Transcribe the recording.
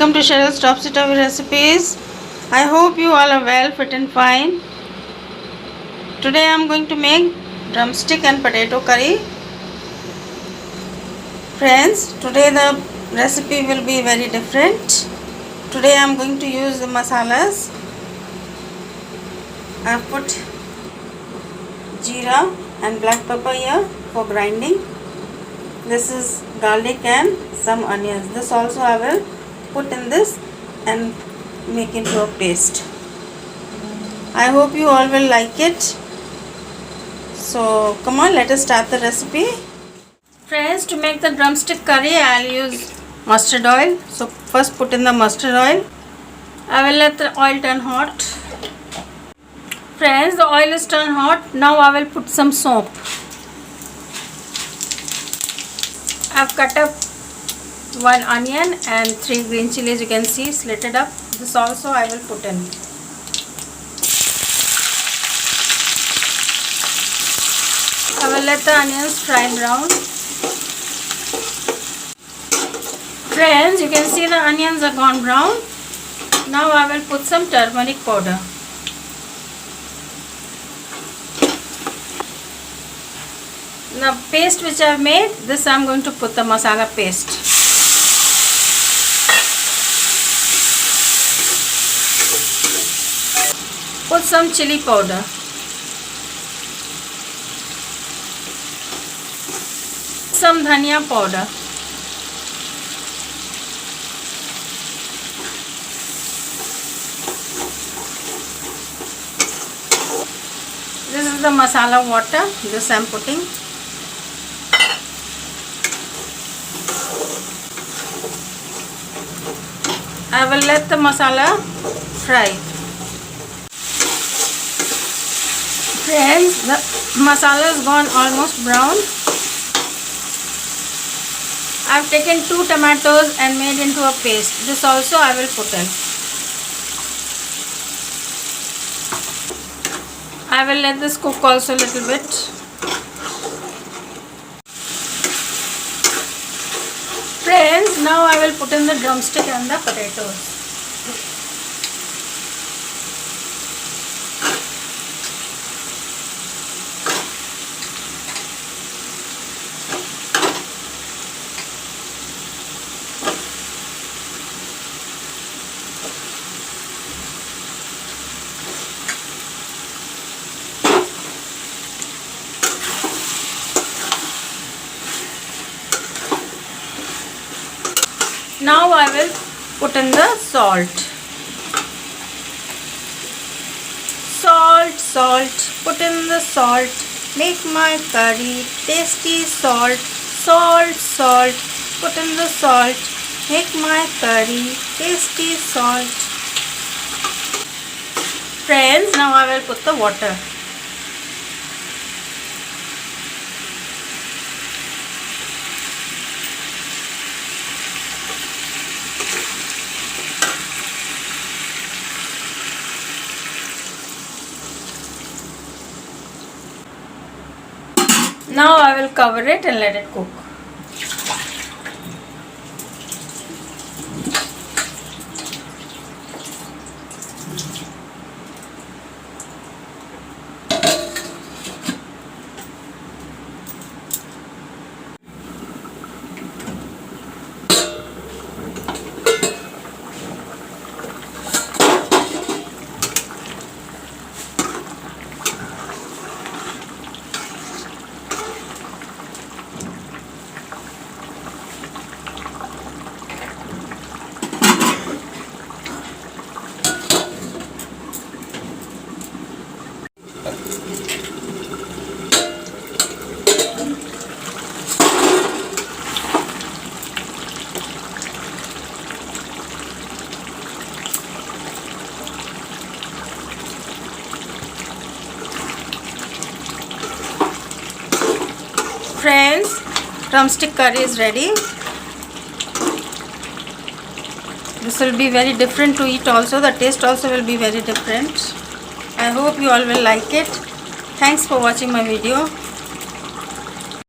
welcome to Cheryl's Drumstick recipes. I hope you all are well, fit and fine. Today I am going to make drumstick and potato curry. Friends, today the recipe will be very different. Today I am going to use the masalas. I have put jeera and black pepper here for grinding. This is garlic and some onions. This also I will put in this and make into a paste. I hope you all will like it. So come on, let us start the recipe. Friends, to make the drumstick curry I will use mustard oil. So first put in the mustard oil. I will let the oil turn hot. Friends, the oil is turned hot. Now I will put some soap. I have cut up 1 onion and 3 green chilies, you can see slitted up. This also I will put in. I will let the onions fry brown. Friends, you can see the onions are gone brown. Now I will put some turmeric powder. The paste which I have made, this I am going to put the masala paste. Put some chili powder. Some dhania powder. This is the masala water, this I am putting. I will let the masala fry. Friends, the masala is gone almost brown. I have taken 2 tomatoes and made into a paste. This also I will put in. I will let this cook also a little bit. Friends, now I will put in the drumstick and the potatoes. Now I will put in the salt. Salt, put in the salt. Make my curry tasty. Salt, put in the salt. Make my curry tasty. Salt. Friends, now I will put the water. Now I will cover it and let it cook. Friends, drumstick curry is ready. This will be very different to eat also. The taste also will be very different. I hope you all will like it. Thanks for watching my video.